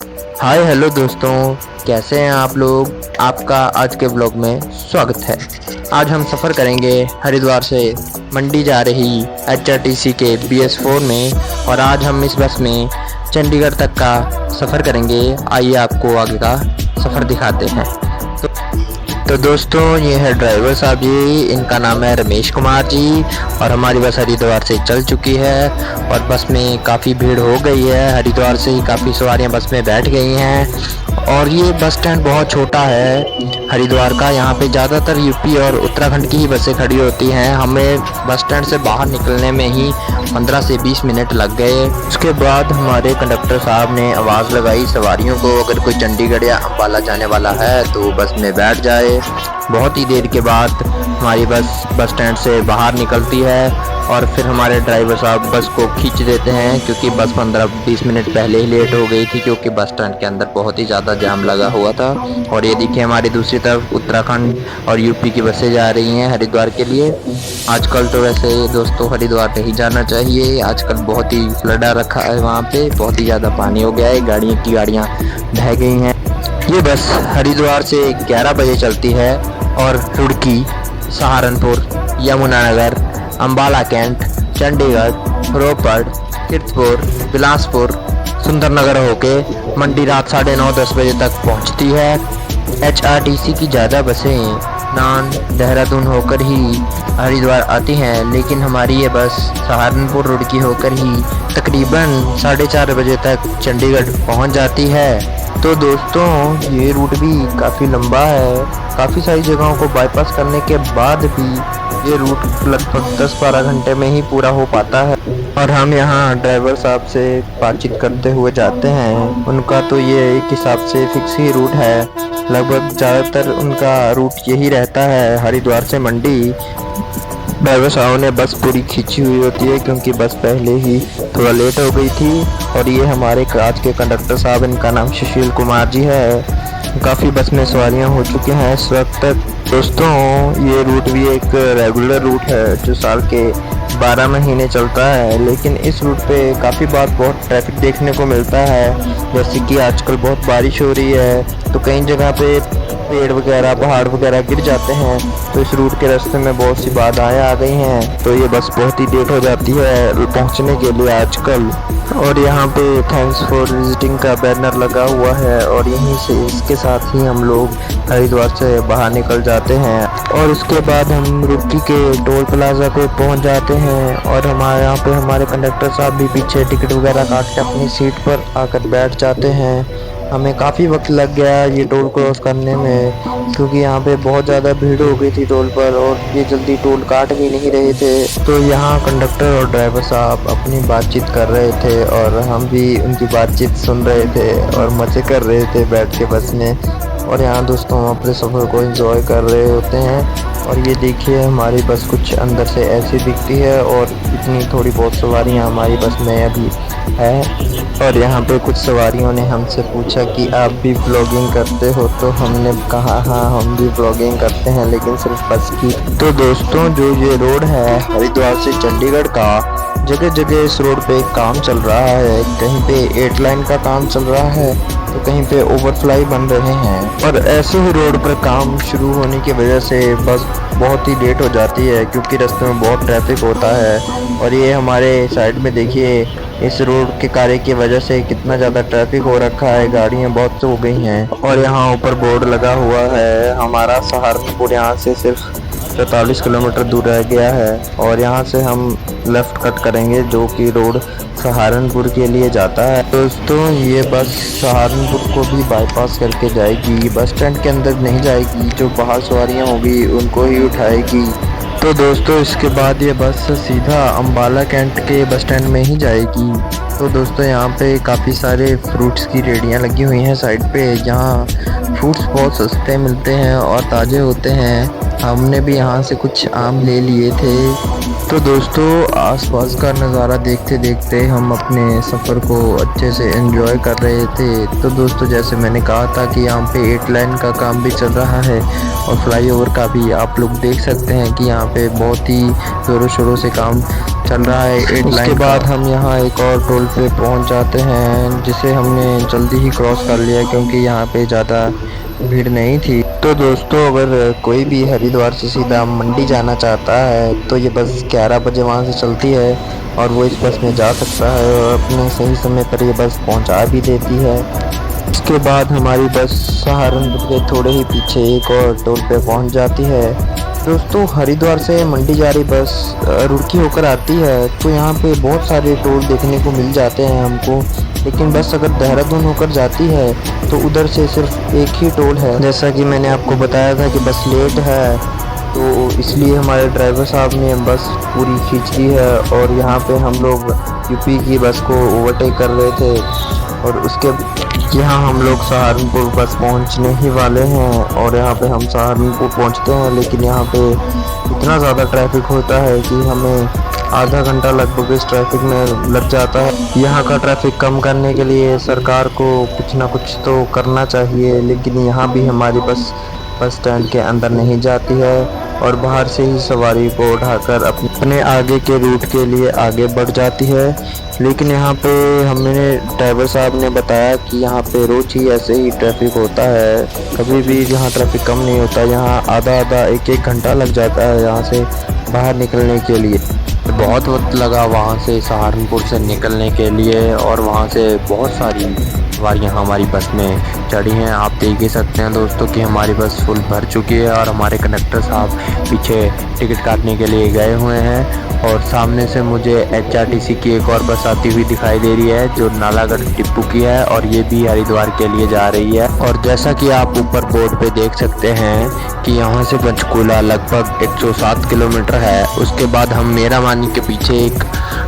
Hi hello दोस्तों, कैसे हैं आप लोग। आपका आज के ब्लॉग में स्वागत है। आज हम सफ़र करेंगे हरिद्वार से मंडी जा रही HRTC के BS4 में, और आज हम इस बस में चंडीगढ़ तक का सफ़र करेंगे। आइए आपको आगे का सफ़र दिखाते हैं। तो दोस्तों, ये है ड्राइवर साहब जी, इनका नाम है रमेश कुमार जी, और हमारी बस हरिद्वार से चल चुकी है और बस में काफ़ी भीड़ हो गई है। हरिद्वार से ही काफ़ी सवारियां बस में बैठ गई हैं, और ये बस स्टैंड बहुत छोटा है हरिद्वार का। यहाँ पे ज़्यादातर यूपी और उत्तराखंड की ही बसें खड़ी होती हैं। हमें बस स्टैंड से बाहर निकलने में ही 15 से 20 मिनट लग गए। उसके बाद हमारे कंडक्टर साहब ने आवाज़ लगाई सवारियों को, अगर कोई चंडीगढ़ या अम्बाला जाने वाला है तो बस में बैठ जाए। बहुत ही देर के बाद हमारी बस स्टैंड से बाहर निकलती है, और फिर हमारे ड्राइवर साहब बस को खींच देते हैं, क्योंकि बस 15-20 मिनट पहले ही लेट हो गई थी, क्योंकि बस स्टैंड के अंदर बहुत ही ज़्यादा जाम लगा हुआ था। और ये देखिए, हमारी दूसरी तरफ उत्तराखंड और यूपी की बसें जा रही हैं हरिद्वार के लिए। आजकल तो वैसे दोस्तों हरिद्वार नहीं जाना चाहिए, आजकल बहुत ही फ्लड आ रखा है वहाँ पे, बहुत ही ज़्यादा पानी हो गया है, गाड़ियाँ बह गई हैं। ये बस हरिद्वार से 11 बजे चलती है, और रुड़की, सहारनपुर, यमुनानगर, अम्बाला कैंट, चंडीगढ़, रोपड़, कीरतपुर, बिलासपुर, सुंदरनगर होके मंडी रात 9:30-10 बजे तक पहुंचती है। HRTC की ज़्यादा बसें नान, देहरादून होकर ही हरिद्वार आती हैं, लेकिन हमारी ये बस सहारनपुर रुड़की होकर ही तकरीबन 4:30 बजे तक चंडीगढ़ पहुंच जाती है। तो दोस्तों, ये रूट भी काफ़ी लंबा है, काफ़ी सारी जगहों को बाईपास करने के बाद भी ये रूट लगभग 10-12 घंटे में ही पूरा हो पाता है। और हम यहाँ ड्राइवर साहब से बातचीत करते हुए जाते हैं। उनका तो ये एक हिसाब से फिक्स ही रूट है, लगभग ज़्यादातर उनका रूट यही रहता है हरिद्वार से मंडी। ड्राइवर साहब ने बस पूरी खींची हुई होती है, क्योंकि बस पहले ही थोड़ा लेट हो गई थी। और ये हमारे आज के कंडक्टर साहब, इनका नाम सुशील कुमार जी है। काफ़ी बस में सवारियां हो चुकी हैं इस वक्त तक। दोस्तों, ये रूट भी एक रेगुलर रूट है जो साल के 12 महीने चलता है, लेकिन इस रूट पे काफ़ी बार बहुत ट्रैफिक देखने को मिलता है। जैसे कि आजकल बहुत बारिश हो रही है, तो कई जगह पे पेड़ वगैरह, पहाड़ वगैरह गिर जाते हैं, तो इस रूट के रास्ते में बहुत सी बाधाएं आ गई हैं, तो ये बस बहुत ही लेट हो जाती है पहुंचने के लिए आजकल। और यहाँ पे थैंक्स फॉर विजिटिंग का बैनर लगा हुआ है, और यहीं से इसके साथ ही हम लोग हरिद्वार से बाहर निकल जाते हैं। और उसके बाद हम रुड़की के टोल प्लाजा को पहुँच जाते हैं, और हमारे यहाँ पे हमारे कंडक्टर साहब भी पीछे टिकट वगैरह काट के अपनी सीट पर आकर बैठ जाते हैं। हमें काफ़ी वक्त लग गया ये टोल क्रॉस करने में, क्योंकि यहाँ पे बहुत ज़्यादा भीड़ हो गई थी टोल पर, और ये जल्दी टोल काट भी नहीं रहे थे। तो यहाँ कंडक्टर और ड्राइवर साहब अपनी बातचीत कर रहे थे, और हम भी उनकी बातचीत सुन रहे थे और मज़े कर रहे थे बैठ के बस में। और यहाँ दोस्तों हम अपने सफ़र को एंजॉय कर रहे होते हैं। और ये देखिए, हमारी बस कुछ अंदर से ऐसी दिखती है, और इतनी थोड़ी बहुत सवारियाँ हमारी बस में अभी है। और यहाँ पे कुछ सवारियों ने हमसे पूछा कि आप भी ब्लॉगिंग करते हो, तो हमने कहा हाँ, हम भी ब्लॉगिंग करते हैं, लेकिन सिर्फ बस की। तो दोस्तों, जो ये रोड है हरिद्वार से चंडीगढ़ का, जगह जगह इस रोड पे काम चल रहा है। कहीं पे 8 लाइन का काम चल रहा है, तो कहीं पे ओवरफ्लाई बन रहे हैं। और ऐसे ही रोड पर काम शुरू होने की वजह से बस बहुत ही लेट हो जाती है, क्योंकि रास्ते में बहुत ट्रैफिक होता है। और ये हमारे साइड में देखिए, इस रोड के कार्य की वजह से कितना ज़्यादा ट्रैफिक हो रखा है, गाड़ियाँ बहुत हो गई हैं। और यहाँ ऊपर बोर्ड लगा हुआ है, हमारा सहारनपुर यहाँ से सिर्फ 44 किलोमीटर दूर रह गया है, और यहाँ से हम लेफ़्ट कट करेंगे, जो कि रोड सहारनपुर के लिए जाता है। दोस्तों, ये बस सहारनपुर को भी बाईपास करके जाएगी, बस स्टैंड के अंदर नहीं जाएगी। जो बाहर सवारियाँ होगी उनको ही उठाएगी। तो दोस्तों, इसके बाद ये बस सीधा अम्बाला कैंट के बस स्टैंड में ही जाएगी। तो दोस्तों, यहाँ पे काफ़ी सारे फ्रूट्स की रेहड़ियाँ लगी हुई हैं साइड पे, जहाँ फ्रूट्स बहुत सस्ते मिलते हैं और ताज़े होते हैं। हमने भी यहाँ से कुछ आम ले लिए थे। तो दोस्तों आसपास का नज़ारा देखते देखते हम अपने सफ़र को अच्छे से एंजॉय कर रहे थे। तो दोस्तों जैसे मैंने कहा था कि यहाँ पे 8 लाइन का काम भी चल रहा है और फ्लाईओवर का भी आप लोग देख सकते हैं कि यहाँ पे बहुत ही ज़ोरों शोरों से काम चल रहा है 8 लाइन। उसके बाद हम यहाँ एक और टोल पे पहुँच जाते हैं जिसे हमने जल्दी ही क्रॉस कर लिया क्योंकि यहाँ पे ज़्यादा भीड़ नहीं थी। तो दोस्तों अगर कोई भी हरिद्वार से सीधा मंडी जाना चाहता है तो ये बस 11 बजे वहाँ से चलती है और वो इस बस में जा सकता है और अपने सही समय पर ये बस पहुँचा भी देती है। इसके बाद हमारी बस सहारनपुर के थोड़े ही पीछे एक और टोल पे पहुँच जाती है। दोस्तों हरिद्वार से मंडी जा रही बस रुड़की होकर आती है तो यहाँ पे बहुत सारे टोल देखने को मिल जाते हैं हमको, लेकिन बस अगर देहरादून होकर जाती है तो उधर से सिर्फ एक ही टोल है। जैसा कि मैंने आपको बताया था कि बस लेट है तो इसलिए हमारे ड्राइवर साहब ने बस पूरी खींच ली है और यहाँ पे हम लोग यूपी की बस को ओवरटेक कर रहे थे और उसके यहाँ हम लोग सहारनपुर बस पहुँचने ही वाले हैं और यहाँ पे हम सहारनपुर पहुँचते हैं, लेकिन यहाँ पे इतना ज़्यादा ट्रैफिक होता है कि हमें आधा घंटा लगभग इस ट्रैफिक में लग जाता है। यहाँ का ट्रैफिक कम करने के लिए सरकार को कुछ ना कुछ तो करना चाहिए, लेकिन यहाँ भी हमारी बस स्टैंड के अंदर नहीं जाती है और बाहर से ही सवारी को उठाकर अपने आगे के रूट के लिए आगे बढ़ जाती है। लेकिन यहाँ पे हमने ड्राइवर साहब ने बताया कि यहाँ पे रोज ही ऐसे ही ट्रैफिक होता है, कभी भी यहाँ ट्रैफिक कम नहीं होता। यहाँ आधा एक घंटा लग जाता है यहाँ से बाहर निकलने के लिए। बहुत वक्त लगा वहाँ से सहारनपुर से निकलने के लिए और वहाँ से बहुत सारी सवारियाँ हमारी बस में चढ़ी हैं। आप देख ही सकते हैं दोस्तों कि हमारी बस फुल भर चुकी है और हमारे कंडक्टर साहब पीछे टिकट काटने के लिए गए हुए हैं और सामने से मुझे HRTC की एक और बस आती हुई दिखाई दे रही है जो नालागढ़ डिपो की है और ये भी हरिद्वार के लिए जा रही है। और जैसा कि आप ऊपर बोर्ड पे देख सकते हैं कि यहाँ से पंचकूला लगभग 107 किलोमीटर है। उसके बाद हम मेरामानी के पीछे एक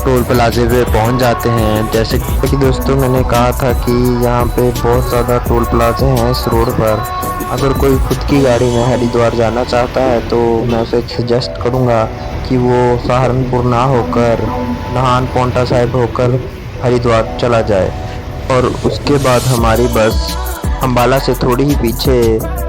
टोल प्लाजे पे पहुँच जाते हैं। जैसे कि दोस्तों मैंने कहा था कि यहाँ पे बहुत ज़्यादा टोल प्लाजे हैं इस रोड पर। अगर कोई खुद की गाड़ी में हरिद्वार जाना चाहता है तो मैं उसे सजेस्ट करूँगा कि वो सहारनपुर ना होकर नाहन पांवटा साहिब होकर हरिद्वार चला जाए। और उसके बाद हमारी बस अम्बाला से थोड़ी ही पीछे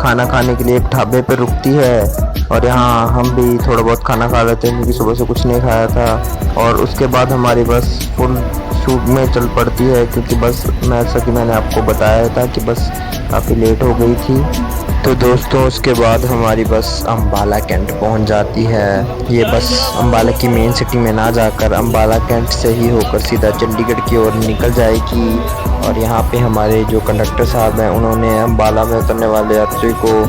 खाना खाने के लिए एक ढाबे पर रुकती है और यहाँ हम भी थोड़ा बहुत खाना खा लेते हैं क्योंकि सुबह से कुछ नहीं खाया था। और उसके बाद हमारी बस फुल शूट में चल पड़ती है क्योंकि बस जैसा कि मैंने आपको बताया था कि बस काफ़ी लेट हो गई थी। तो दोस्तों उसके बाद हमारी बस अम्बाला कैंट पहुंच जाती है। ये बस अम्बाला की मेन सिटी में ना जाकर अम्बाला कैंट से ही होकर सीधा चंडीगढ़ की ओर निकल जाएगी। और यहाँ पे हमारे जो कंडक्टर साहब हैं उन्होंने अम्बाला में उतरने वाले यात्री को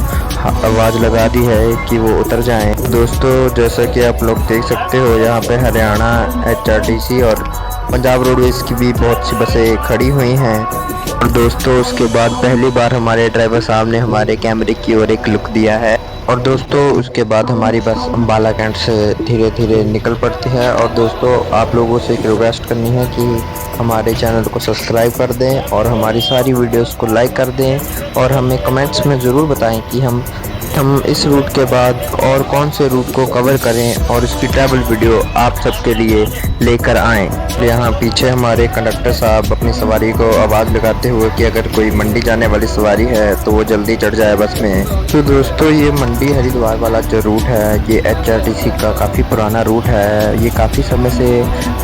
आवाज़ लगा दी है कि वो उतर जाएं। दोस्तों जैसा कि आप लोग देख सकते हो यहाँ पे हरियाणा HRTC और पंजाब रोडवेज़ की भी बहुत सी बसें खड़ी हुई हैं। और दोस्तों उसके बाद पहली बार हमारे ड्राइवर साहब ने हमारे कैमरे की ओर एक लुक दिया है। और दोस्तों उसके बाद हमारी बस अम्बाला कैंट से धीरे धीरे निकल पड़ती है। और दोस्तों आप लोगों से एक रिक्वेस्ट करनी है कि हमारे चैनल को सब्सक्राइब कर दें और हमारी सारी वीडियोस को लाइक कर दें और हमें कमेंट्स में ज़रूर बताएं कि हम इस रूट के बाद और कौन से रूट को कवर करें और इसकी ट्रैवल वीडियो आप सबके लिए लेकर आएँ। यहाँ पीछे हमारे कंडक्टर साहब अपनी सवारी को आवाज़ लगाते हुए कि अगर कोई मंडी जाने वाली सवारी है तो वो जल्दी चढ़ जाए बस में। तो दोस्तों ये मंडी हरिद्वार वाला जो रूट है ये HRTC का काफ़ी पुराना रूट है। ये काफ़ी समय से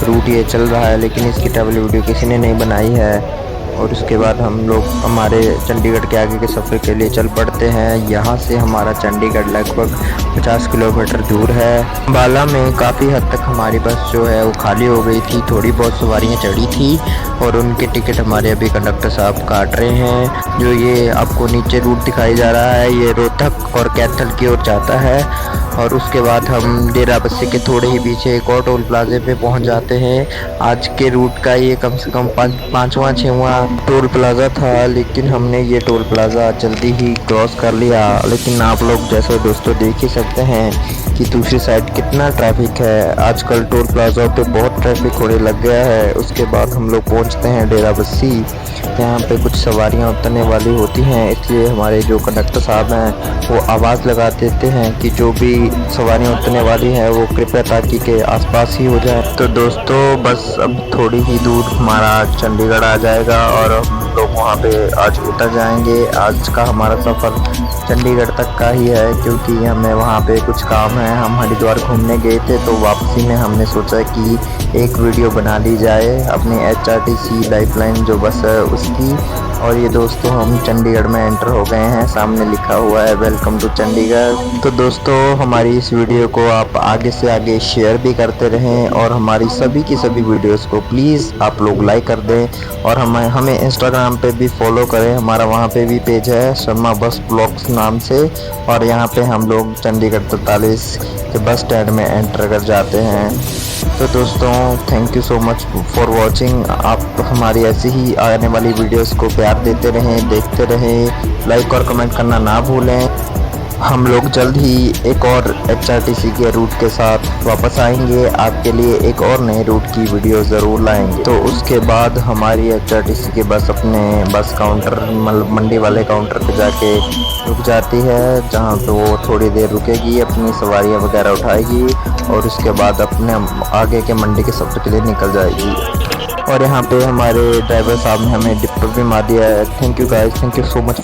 रूट ये चल रहा है लेकिन इसकी ट्रैवल वीडियो किसी ने नहीं बनाई है। और उसके बाद हम लोग हमारे चंडीगढ़ के आगे के सफ़र के लिए चल पड़ते हैं। यहाँ से हमारा चंडीगढ़ लगभग 50 किलोमीटर दूर है। अम्बाला में काफ़ी हद तक हमारी बस जो है वो खाली हो गई थी, थोड़ी बहुत सवारियाँ चढ़ी थी और उनके टिकट हमारे अभी कंडक्टर साहब काट रहे हैं। जो ये आपको नीचे रूट दिखाई जा रहा है ये रोहतक और कैथल की ओर जाता है। और उसके बाद हम डेरा बस्सी के थोड़े ही पीछे एक और टोल प्लाजे पे पहुंच जाते हैं। आज के रूट का ये कम से कम पाँचवां छठवां टोल प्लाज़ा था, लेकिन हमने ये टोल प्लाज़ा जल्दी ही क्रॉस कर लिया। लेकिन आप लोग जैसे दोस्तों देख ही सकते हैं कि दूसरी साइड कितना ट्रैफिक है। आजकल टोल प्लाज़ा पे बहुत ट्रैफिक होने लग गया है। उसके बाद हम लोग पहुँचते हैं डेरा बस्सी यहाँ पे कुछ सवारियाँ उतरने वाली होती हैं, इसलिए हमारे जो कंडक्टर साहब हैं वो आवाज़ लगा देते हैं कि जो भी सवारियाँ उतरने वाली है वो कृपया ताकि के आसपास ही हो जाए। तो दोस्तों बस अब थोड़ी ही दूर हमारा चंडीगढ़ आ जाएगा और हम लोग वहाँ पे आज उतर जाएंगे। आज का हमारा सफ़र चंडीगढ़ तक का ही है, क्योंकि हमें वहाँ पे कुछ काम है। हम हरिद्वार घूमने गए थे, तो वापसी में हमने सोचा कि एक वीडियो बना ली जाए अपनी HRTC लाइफलाइन जो बस है उसकी। और ये दोस्तों हम चंडीगढ़ में एंटर हो गए हैं, सामने लिखा हुआ है वेलकम टू चंडीगढ़। तो दोस्तों हमारी इस वीडियो को आप आगे से आगे शेयर भी करते रहें और हमारी सभी की सभी वीडियोस को प्लीज़ आप लोग लाइक कर दें और हमें इंस्टाग्राम पे भी फॉलो करें। हमारा वहाँ पे भी पेज है शर्मा बस ब्लॉग्स नाम से, और यहाँ पे हम लोग चंडीगढ़ 43 के बस स्टैंड में एंटर कर जाते हैं। तो दोस्तों thank you so much for watching. आप हमारी ऐसी ही आने वाली वीडियोस को प्यार देते रहें, देखते रहें, लाइक और कमेंट करना ना भूलें। हम लोग जल्द ही एक और HRTC के रूट के साथ वापस आएंगे, आपके लिए एक और नए रूट की वीडियो ज़रूर लाएंगे। तो उसके बाद हमारी HRTC की बस अपने बस काउंटर मंडी वाले काउंटर पे जाके रुक जाती है, जहाँ पे वो थोड़ी देर रुकेगी, अपनी सवारियाँ वगैरह उठाएगी और उसके बाद अपने आगे के मंडी के सफ़र के लिए निकल जाएगी। और यहाँ पे हमारे ड्राइवर साहब ने हमें डिपर भी मार दिया है। Thank you guys, thank you so much.